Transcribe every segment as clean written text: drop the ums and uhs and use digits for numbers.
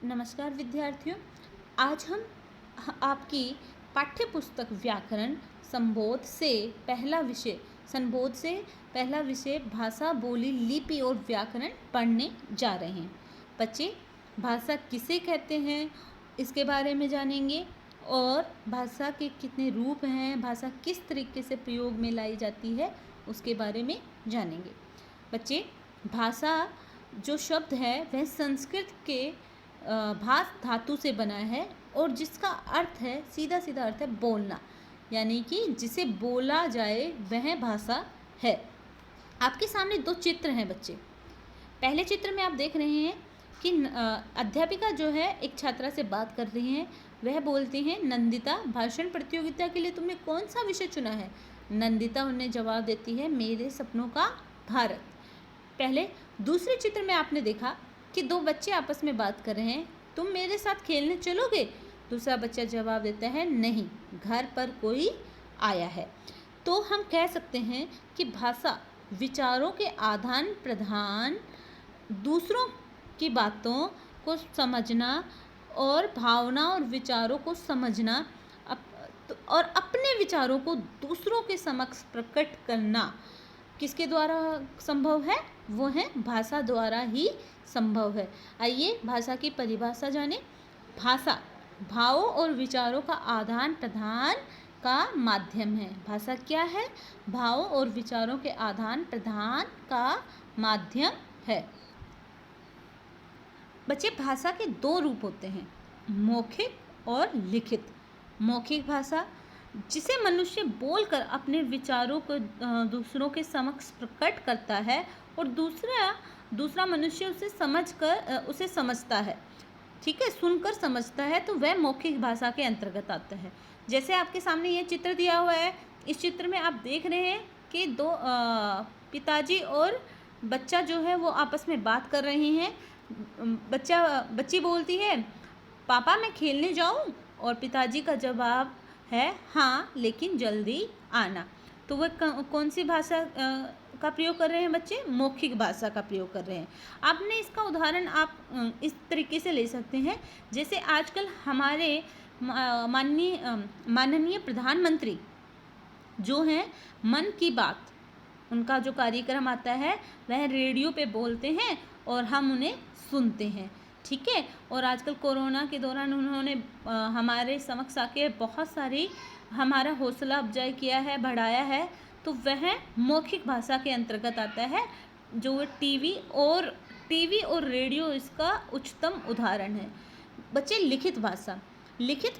नमस्कार विद्यार्थियों। आज हम आपकी पाठ्य पुस्तक व्याकरण संबोध से पहला विषय भाषा, बोली, लिपि और व्याकरण पढ़ने जा रहे हैं। बच्चे, भाषा किसे कहते हैं इसके बारे में जानेंगे और भाषा के कितने रूप हैं, भाषा किस तरीके से प्रयोग में लाई जाती है उसके बारे में जानेंगे। बच्चे, भाषा जो शब्द है वह संस्कृत के भास धातु से बना है और जिसका अर्थ है, सीधा सीधा अर्थ है बोलना, यानी कि जिसे बोला जाए वह भाषा है। आपके सामने दो चित्र हैं बच्चे। पहले चित्र में आप देख रहे हैं कि अध्यापिका जो है एक छात्रा से बात कर रही हैं। वह बोलते हैं, नंदिता, भाषण प्रतियोगिता के लिए तुमने कौन सा विषय चुना है? नंदिता उन्हें जवाब देती है, मेरे सपनों का भारत। पहले दूसरे चित्र में आपने देखा कि दो बच्चे आपस में बात कर रहे हैं, तुम मेरे साथ खेलने चलोगे? दूसरा बच्चा जवाब देता है, नहीं, घर पर कोई आया है। तो हम कह सकते हैं कि भाषा विचारों के आदान प्रदान, दूसरों की बातों को समझना और भावना और विचारों को समझना और अपने विचारों को दूसरों के समक्ष प्रकट करना किसके द्वारा संभव है? वो है भाषा द्वारा ही संभव है। आइए भाषा की परिभाषा जानें। भाषा भावों और विचारों का आदान प्रदान का माध्यम है। भाषा क्या है? भावों और विचारों के आदान प्रदान का माध्यम है। बच्चे, भाषा के दो रूप होते हैं, मौखिक और लिखित। मौखिक भाषा जिसे मनुष्य बोलकर अपने विचारों को दूसरों के समक्ष प्रकट करता है और दूसरा मनुष्य उसे समझता है, ठीक है, सुनकर समझता है, तो वह मौखिक भाषा के अंतर्गत आता है। जैसे आपके सामने ये चित्र दिया हुआ है। इस चित्र में आप देख रहे हैं कि दो पिताजी और बच्चा जो है वो आपस में बात कर रहे हैं। बच्ची बोलती है, पापा मैं खेलने जाऊं? और पिताजी का जवाब है, हाँ, लेकिन जल्दी आना। तो वह कौन सी भाषा का प्रयोग कर रहे हैं बच्चे? मौखिक भाषा का प्रयोग कर रहे हैं। आपने इसका उदाहरण आप इस तरीके से ले सकते हैं, जैसे आजकल हमारे माननीय प्रधानमंत्री जो हैं, मन की बात, उनका जो कार्यक्रम आता है वह रेडियो पे बोलते हैं और हम उन्हें सुनते हैं, ठीक है। और आजकल कोरोना के दौरान उन्होंने हमारे समक्ष आके बहुत सारी हमारा हौसला अफजाई किया है, बढ़ाया है, तो वह मौखिक भाषा के अंतर्गत आता है, जो टीवी और रेडियो इसका उच्चतम उदाहरण है। बच्चे, लिखित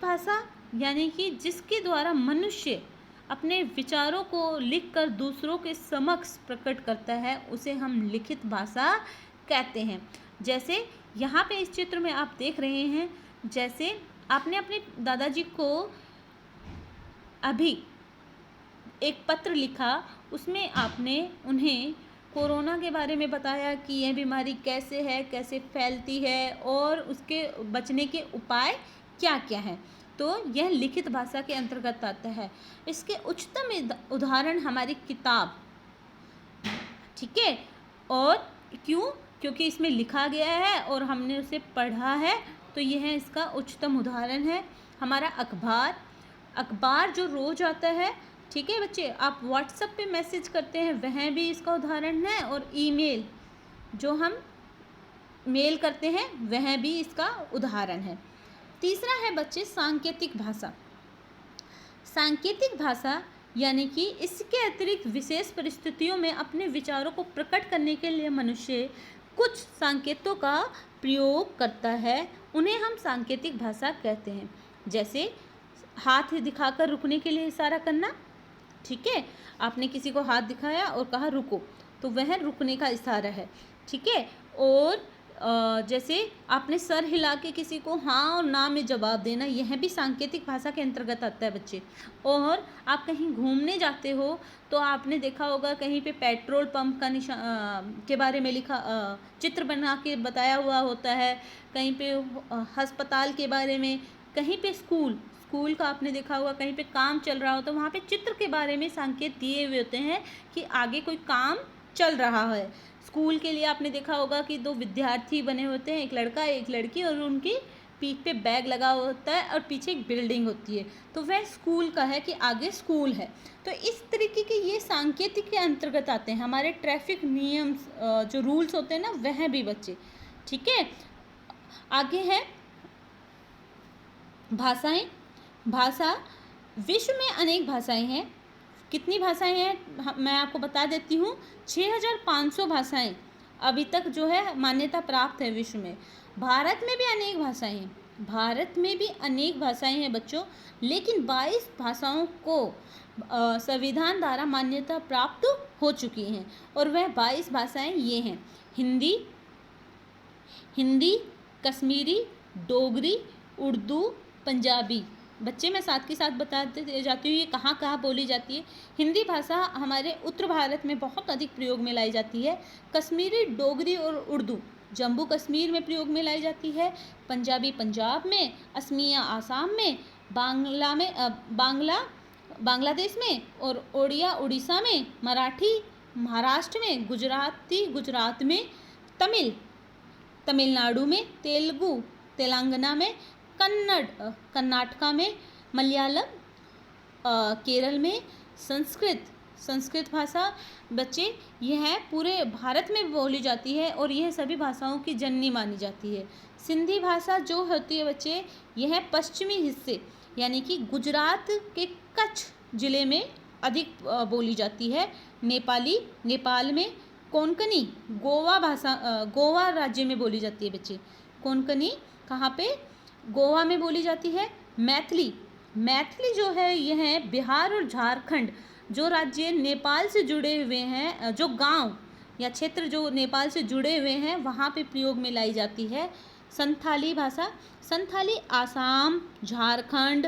भाषा यानी कि जिसके द्वारा मनुष्य अपने विचारों को लिखकर दूसरों के समक्ष प्रकट करता है, उसे हम लिखित भाषा कहते हैं। जैसे यहाँ पे इस चित्र में आप देख रहे हैं, जैसे आपने अपने दादाजी को अभी एक पत्र लिखा, उसमें आपने उन्हें कोरोना के बारे में बताया कि यह बीमारी कैसे है, कैसे फैलती है और उसके बचने के उपाय क्या क्या हैं। तो यह लिखित भाषा के अंतर्गत आता है। इसके उच्चतम उदाहरण हमारी किताब, ठीक है। और क्यों? क्योंकि इसमें लिखा गया है और हमने उसे पढ़ा है, तो यह इसका उच्चतम उदाहरण है। हमारा अखबार जो रोज आता है, ठीक है बच्चे, आप व्हाट्सएप पे मैसेज करते हैं, वह भी इसका उदाहरण है। और ईमेल जो हम मेल करते हैं, वह भी इसका उदाहरण है। तीसरा है बच्चे सांकेतिक भाषा। सांकेतिक भाषा यानी कि इसके अतिरिक्त विशेष परिस्थितियों में अपने विचारों को प्रकट करने के लिए मनुष्य कुछ संकेतों का प्रयोग करता है, उन्हें हम सांकेतिक भाषा कहते हैं। जैसे हाथ दिखाकर रुकने के लिए इशारा करना, ठीक है, आपने किसी को हाथ दिखाया और कहा रुको, तो वह रुकने का इशारा है, ठीक है। और जैसे आपने सर हिला के किसी को हाँ और ना में जवाब देना, यह भी सांकेतिक भाषा के अंतर्गत आता है बच्चे। और आप कहीं घूमने जाते हो तो आपने देखा होगा कहीं पे पेट्रोल पंप का के बारे में लिखा चित्र बना के बताया हुआ होता है, कहीं पे अस्पताल के बारे में, कहीं पे स्कूल का आपने देखा होगा, कहीं पे काम चल रहा हो तो वहाँ पे चित्र के बारे में संकेत दिए हुए होते हैं कि आगे कोई काम चल रहा है। स्कूल के लिए आपने देखा होगा कि 2 विद्यार्थी बने होते हैं, एक लड़का एक लड़की, और उनकी पीठ पे बैग लगा होता है और पीछे एक बिल्डिंग होती है, तो वह स्कूल का है कि आगे स्कूल है। तो इस तरीके के ये सांकेतिक के अंतर्गत आते हैं। हमारे ट्रैफिक नियम जो रूल्स होते हैं ना, वह भी बच्चे, ठीक है। आगे है भाषाएं। भाषा, विश्व में अनेक भाषाएं हैं। कितनी भाषाएं हैं मैं आपको बता देती हूँ। 6500 भाषाएं अभी तक जो है मान्यता प्राप्त है विश्व में। भारत में भी अनेक भाषाएं हैं, भारत में भी अनेक भाषाएं हैं बच्चों, लेकिन 22 भाषाओं को संविधान द्वारा मान्यता प्राप्त हो चुकी हैं, और वह 22 भाषाएं ये हैं: हिंदी, कश्मीरी, डोगरी, उर्दू, पंजाबी। बच्चे मैं साथ के साथ बताते जाती हूँ ये कहाँ कहाँ बोली जाती है। हिंदी भाषा हमारे उत्तर भारत में बहुत अधिक प्रयोग में लाई जाती है। कश्मीरी, डोगरी और उर्दू जम्मू कश्मीर में प्रयोग में लाई जाती है। पंजाबी पंजाब में, असमिया आसाम में, बांग्लादेश में, और ओडिया उड़ीसा में, मराठी महाराष्ट्र में, गुजराती गुजरात में, तमिलनाडु में, तेलुगु तेलंगाना में, कन्नड़ कर्नाटका में, मलयालम केरल में, संस्कृत भाषा बच्चे यह पूरे भारत में बोली जाती है और यह सभी भाषाओं की जननी मानी जाती है। सिंधी भाषा जो होती है बच्चे, यह पश्चिमी हिस्से यानी कि गुजरात के कच्छ जिले में अधिक बोली जाती है। नेपाली नेपाल में, कोंकणी गोवा राज्य में बोली जाती है बच्चे। कोंकणी कहाँ पे? गोवा में बोली जाती है। मैथिली जो है यह बिहार और झारखंड जो राज्य नेपाल से जुड़े हुए हैं, जो गांव या क्षेत्र जो नेपाल से जुड़े हुए हैं वहाँ पे प्रयोग में लाई जाती है। संथाली भाषा, संथाली आसाम, झारखंड,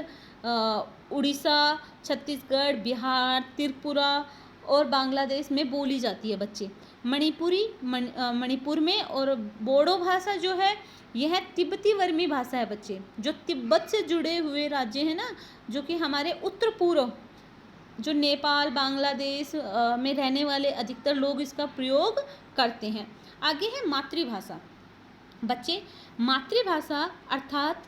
उड़ीसा, छत्तीसगढ़, बिहार, त्रिपुरा और बांग्लादेश में बोली जाती है बच्चे। मणिपुर में, और बोडो भाषा जो है यह तिब्बती वर्मी भाषा है बच्चे, जो तिब्बत से जुड़े हुए राज्य हैं ना, जो कि हमारे उत्तर पूर्व जो नेपाल बांग्लादेश में रहने वाले अधिकतर लोग इसका प्रयोग करते हैं। आगे है मातृभाषा। बच्चे मातृभाषा अर्थात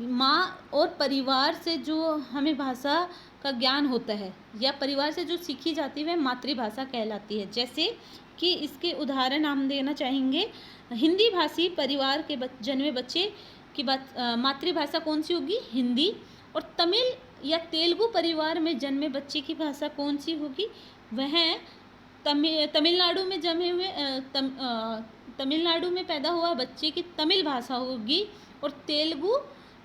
माँ और परिवार से जो हमें भाषा का ज्ञान होता है या परिवार से जो सीखी जाती है वह मातृभाषा कहलाती है। जैसे कि इसके उदाहरण हम देना चाहेंगे। हिंदी भाषी परिवार के जन्मे बच्चे की मातृभाषा कौन सी होगी? हिंदी। और तमिल या तेलुगु परिवार में जन्मे बच्चे की भाषा कौन सी होगी? वह तमिलनाडु में जन्मे हुए तमिलनाडु में पैदा हुआ बच्चे की तमिल भाषा होगी। और तेलुगु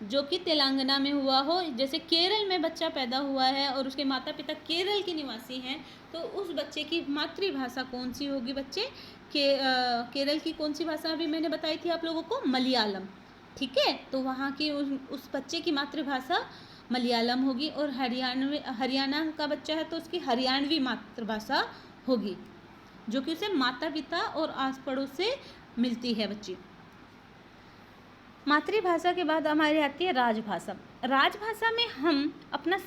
जो कि तेलंगाना में हुआ हो, जैसे केरल में बच्चा पैदा हुआ है और उसके माता पिता केरल के निवासी हैं, तो उस बच्चे की मातृभाषा कौन सी होगी बच्चे? केरल की कौन सी भाषा अभी मैंने बताई थी आप लोगों को? मलयालम। ठीक है, तो वहाँ की उस बच्चे की मातृभाषा मलयालम होगी। और हरियाणा का बच्चा है तो उसकी हरियाणवी मातृभाषा होगी, जो कि उसे माता पिता और आस पड़ोस से मिलती है बच्चे। मातृभाषा के बाद हमारी आती है राजभाषा। राजभाषा में हम अपना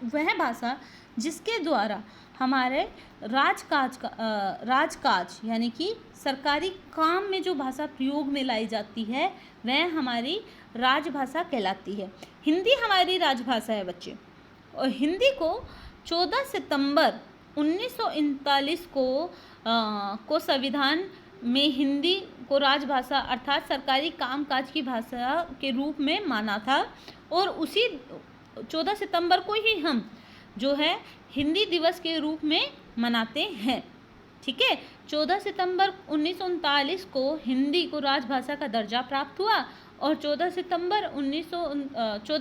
वह भाषा जिसके द्वारा हमारे राजकाज यानी कि सरकारी काम में जो भाषा प्रयोग में लाई जाती है वह हमारी राजभाषा कहलाती है। हिंदी हमारी राजभाषा है बच्चे, और हिंदी को 14 सितंबर 1939 को संविधान में हिंदी को राजभाषा अर्थात सरकारी कामकाज की भाषा के रूप में माना था। और उसी 14 सितंबर को ही हम जो है हिंदी दिवस के रूप में मनाते हैं। ठीक है, 14 सितंबर 1939 को हिंदी को राजभाषा का दर्जा प्राप्त हुआ और 14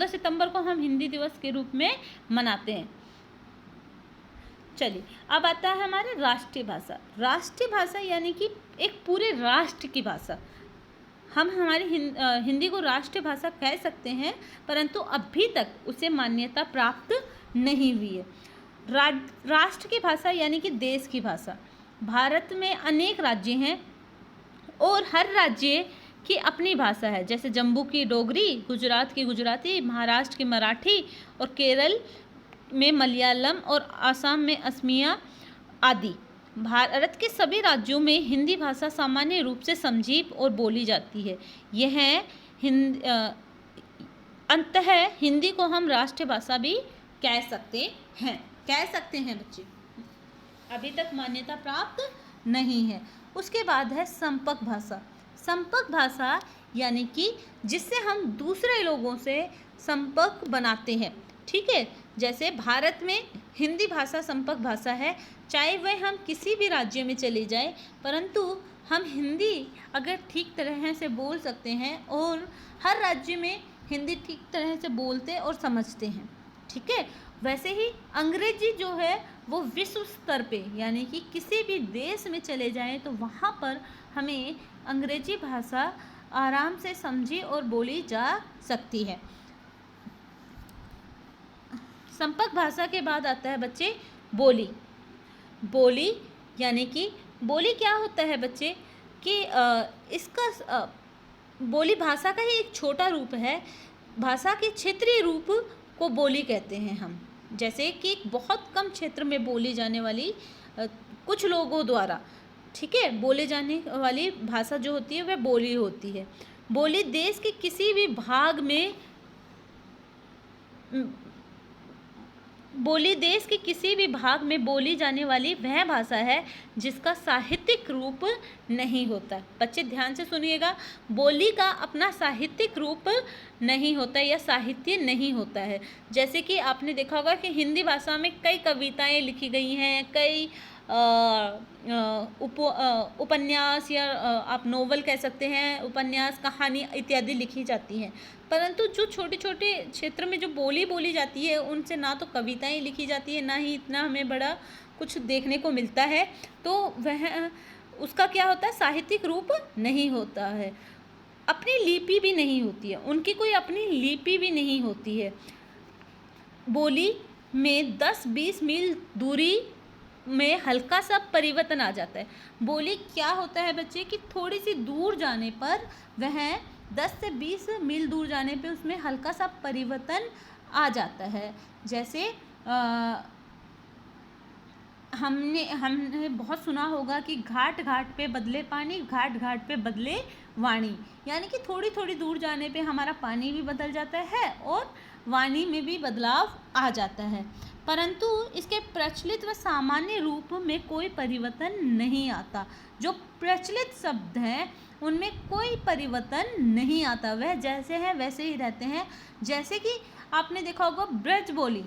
सितंबर को हम हिंदी दिवस के रूप में मनाते हैं। चलिए, अब आता है हमारे राष्ट्रीय भाषा। राष्ट्रीय भाषा यानी कि एक पूरे राष्ट्र की भाषा। हम हमारी हिंदी को राष्ट्रीय भाषा कह सकते हैं, परंतु अभी तक उसे मान्यता प्राप्त नहीं हुई है। राष्ट्र की भाषा यानी कि देश की भाषा। भारत में अनेक राज्य हैं और हर राज्य की अपनी भाषा है। जैसे जम्मू की डोगरी, गुजरात की गुजराती, महाराष्ट्र की मराठी और केरल में मलयालम और आसाम में असमिया आदि। भारत के सभी राज्यों में हिंदी भाषा सामान्य रूप से समझी और बोली जाती है। यह अंततः हिंदी को हम राष्ट्रीय भाषा भी कह सकते हैं बच्चे। अभी तक मान्यता प्राप्त नहीं है। उसके बाद है संपर्क भाषा। संपर्क भाषा यानी कि जिससे हम दूसरे लोगों से संपर्क बनाते हैं, ठीक है। जैसे भारत में हिंदी भाषा संपर्क भाषा है, चाहे वह हम किसी भी राज्य में चले जाएं, परंतु हम हिंदी अगर ठीक तरह से बोल सकते हैं और हर राज्य में हिंदी ठीक तरह से बोलते और समझते हैं, ठीक है। वैसे ही अंग्रेजी जो है वो विश्व स्तर पे यानी कि किसी भी देश में चले जाएं तो वहाँ पर हमें अंग्रेजी भाषा आराम से समझी और बोली जा सकती है। संपर्क भाषा के बाद आता है बच्चे बोली। बोली यानी कि बोली क्या होता है बच्चे कि इसका बोली भाषा का ही एक छोटा रूप है। भाषा के क्षेत्रीय रूप को बोली कहते हैं हम। जैसे कि बहुत कम क्षेत्र में बोली जाने वाली कुछ लोगों द्वारा, ठीक है, बोले जाने वाली भाषा जो होती है वह बोली होती है। बोली देश के किसी भी भाग में बोली जाने वाली वह भाषा है जिसका साहित्यिक रूप नहीं होता। बच्चे ध्यान से सुनिएगा, बोली का अपना साहित्यिक रूप नहीं होता या साहित्य नहीं होता है। जैसे कि आपने देखा होगा कि हिंदी भाषा में कई कविताएं लिखी गई हैं, कई उपन्यास या आप नोवेल कह सकते हैं, उपन्यास, कहानी इत्यादि लिखी जाती हैं, परंतु जो छोटे छोटे क्षेत्र में जो बोली जाती है उनसे ना तो कविताएं लिखी जाती है, ना ही इतना हमें बड़ा कुछ देखने को मिलता है, तो वह उसका क्या होता है, साहित्यिक रूप नहीं होता है। अपनी लिपि भी नहीं होती है, उनकी कोई अपनी लिपि भी नहीं होती है। बोली में 10-20 मील दूरी में हल्का सा परिवर्तन आ जाता है। बोली क्या होता है बच्चे कि थोड़ी सी दूर जाने पर वह 10 से 20 मील दूर जाने पे उसमें हल्का सा परिवर्तन आ जाता है। जैसे हमने बहुत सुना होगा कि घाट घाट पे बदले पानी, घाट घाट पे बदले वाणी, यानी कि थोड़ी थोड़ी दूर जाने पे हमारा पानी भी बदल जाता है और वाणी में भी बदलाव आ जाता है, परंतु इसके प्रचलित व सामान्य रूप में कोई परिवर्तन नहीं आता। जो प्रचलित शब्द हैं उनमें कोई परिवर्तन नहीं आता, वह जैसे हैं वैसे ही रहते हैं। जैसे कि आपने देखा होगा ब्रज बोली,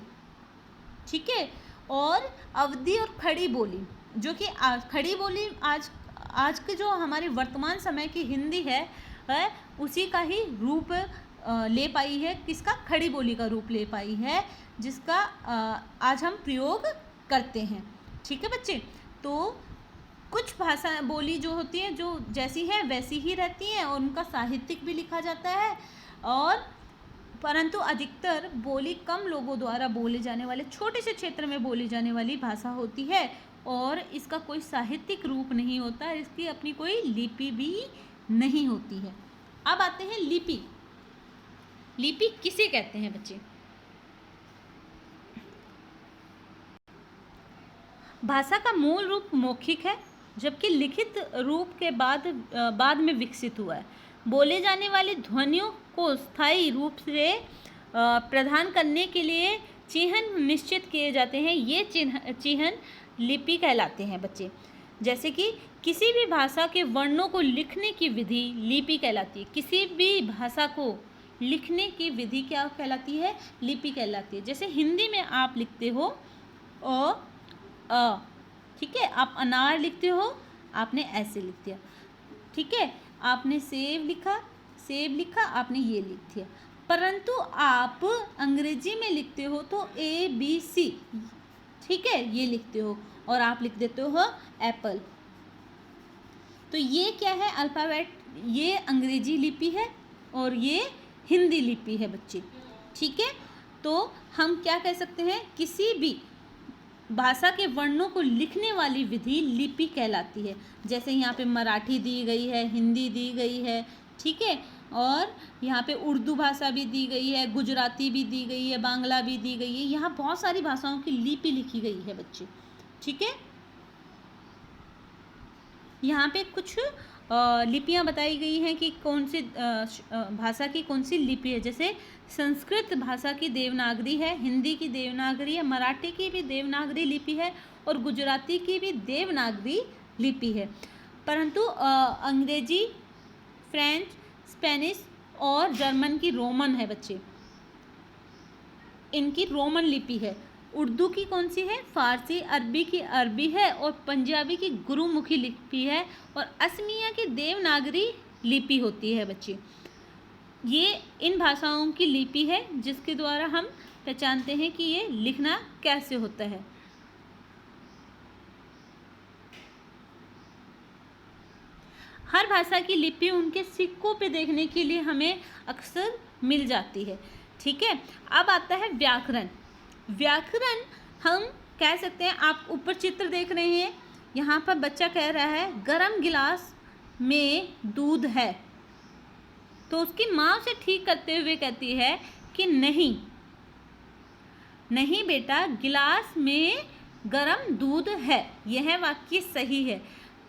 ठीक है, और अवधी और खड़ी बोली, जो कि खड़ी बोली आज के जो हमारे वर्तमान समय की हिंदी है उसी का ही रूप ले पाई है। किसका? खड़ी बोली का रूप ले पाई है, जिसका आज हम प्रयोग करते हैं, ठीक है बच्चे। तो कुछ भाषा बोली जो होती हैं जो जैसी हैं वैसी ही रहती हैं और उनका साहित्यिक भी लिखा जाता है, और परंतु अधिकतर बोली कम लोगों द्वारा बोले जाने वाले छोटे से क्षेत्र में बोली जाने वाली भाषा होती है और इसका कोई साहित्यिक रूप नहीं होता, इसकी अपनी कोई लिपि भी नहीं होती है। अब आते हैं लिपि। लिपि किसे कहते हैं बच्चे? भाषा का मूल रूप मौखिक है, जबकि लिखित रूप के बाद में विकसित हुआ है। बोले जाने वाली ध्वनियों को स्थायी रूप से प्रदान करने के लिए चिह्न निश्चित किए जाते हैं। ये चिह्न लिपि कहलाते हैं बच्चे। जैसे कि किसी भी भाषा के वर्णों को लिखने की विधि लिपि कहलाती है। किसी भी भाषा को लिखने की विधि क्या कहलाती है? लिपि कहलाती है। जैसे हिंदी में आप लिखते हो अ, ठीक है, आप अनार लिखते हो, आपने ऐसे लिख दिया, ठीक है। आपने सेब लिखा, आपने ये लिख दिया। परंतु आप अंग्रेजी में लिखते हो तो ABC, ठीक है, ये लिखते हो, और आप लिख देते हो एप्पल। तो ये क्या है? अल्फ़ाबेट। ये अंग्रेजी लिपि है और ये हिंदी लिपि है बच्चे, ठीक है। तो हम क्या कह सकते हैं? किसी भी भाषा के वर्णों को लिखने वाली विधि लिपि कहलाती है। जैसे यहाँ पे मराठी दी गई है, हिंदी दी गई है, ठीक है, और यहाँ पे उर्दू भाषा भी दी गई है, गुजराती भी दी गई है, बांग्ला भी दी गई है। यहाँ बहुत सारी भाषाओं की लिपि लिखी गई है बच्चे, ठीक है। यहाँ पे कुछ लिपियाँ बताई गई हैं कि कौन सी भाषा की कौन सी लिपि है। जैसे संस्कृत भाषा की देवनागरी है, हिंदी की देवनागरी है, मराठी की भी देवनागरी लिपि है और गुजराती की भी देवनागरी लिपि है। परंतु अंग्रेजी, फ्रेंच, स्पेनिश और जर्मन की रोमन है बच्चे, इनकी रोमन लिपि है। उर्दू की कौन सी है? फारसी। अरबी की अरबी है और पंजाबी की गुरुमुखी लिपि है और असमिया की देवनागरी लिपि होती है बच्चे। ये इन भाषाओं की लिपि है जिसके द्वारा हम पहचानते हैं कि ये लिखना कैसे होता है। हर भाषा की लिपि उनके सिक्कों पे देखने के लिए हमें अक्सर मिल जाती है। ठीक है, अब आता है व्याकरण। व्याकरण हम कह सकते हैं, आप ऊपर चित्र देख रहे हैं, यहाँ पर बच्चा कह रहा है गरम गिलास में दूध है, तो उसकी माँ उसे ठीक करते हुए कहती है कि नहीं नहीं बेटा, गिलास में गरम दूध है। यह वाक्य सही है।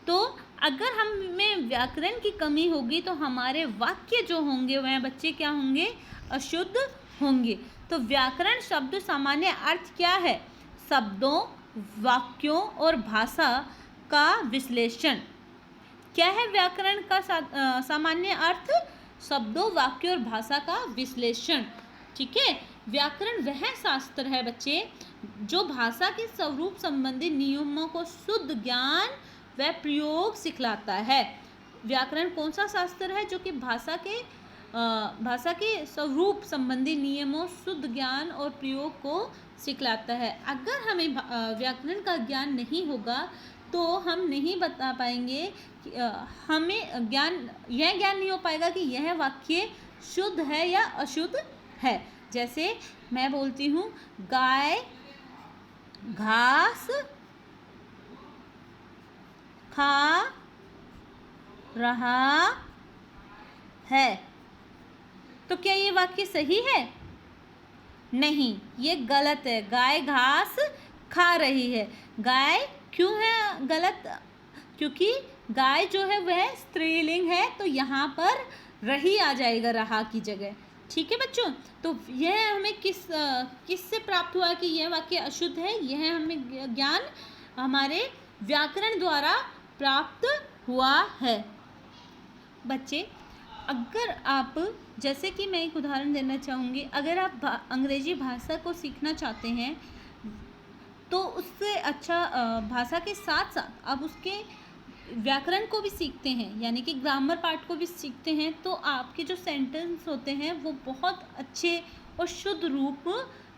तो अगर हमें व्याकरण की कमी होगी तो हमारे वाक्य जो होंगे वह बच्चे क्या होंगे? अशुद्ध होंगे। तो व्याकरण शब्द सामान्य अर्थ क्या है? शब्दों, वाक्यों और भाषा का विश्लेषण। क्या है व्याकरण का सामान्य अर्थ? शब्दों, वाक्यों और भाषा का विश्लेषण। ठीक है, व्याकरण वह शास्त्र है बच्चे जो भाषा के स्वरूप संबंधी नियमों को शुद्ध ज्ञान व प्रयोग सिखलाता है। व्याकरण कौन सा शास्त्र है? जो कि भाषा के स्वरूप संबंधी नियमों, शुद्ध ज्ञान और प्रयोग को सिखलाता है। अगर हमें व्याकरण का ज्ञान नहीं होगा तो हम नहीं बता पाएंगे कि हमें यह ज्ञान नहीं हो पाएगा कि यह वाक्य शुद्ध है या अशुद्ध है। जैसे मैं बोलती हूँ गाय घास खा रहा है, तो क्या ये वाक्य सही है? नहीं, ये गलत है। गाय घास खा रही है। गाय क्यों है गलत? क्योंकि गाय जो है वह स्त्रीलिंग है, तो यहाँ पर रही आ जाएगा रहा की जगह। ठीक है बच्चों, तो यह हमें किससे प्राप्त हुआ कि यह वाक्य अशुद्ध है? यह हमें ज्ञान हमारे व्याकरण द्वारा प्राप्त हुआ है। बच्चे, अगर आप, जैसे कि मैं एक उदाहरण देना चाहूँगी, अगर आप अंग्रेजी भाषा को सीखना चाहते हैं तो उससे अच्छा भाषा के साथ साथ आप उसके व्याकरण को भी सीखते हैं, यानी कि ग्रामर पार्ट को भी सीखते हैं, तो आपके जो सेंटेंस होते हैं वो बहुत अच्छे और शुद्ध रूप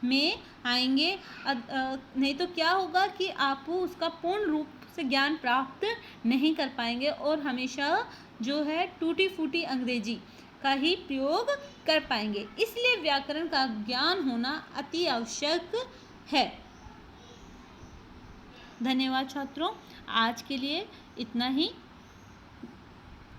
में आएंगे। नहीं तो क्या होगा कि आप उसका पूर्ण रूप से ज्ञान प्राप्त नहीं कर पाएंगे और हमेशा जो है टूटी फूटी अंग्रेजी का ही प्रयोग कर पाएंगे। इसलिए व्याकरण का ज्ञान होना अति आवश्यक है। धन्यवाद छात्रों, आज के लिए इतना ही।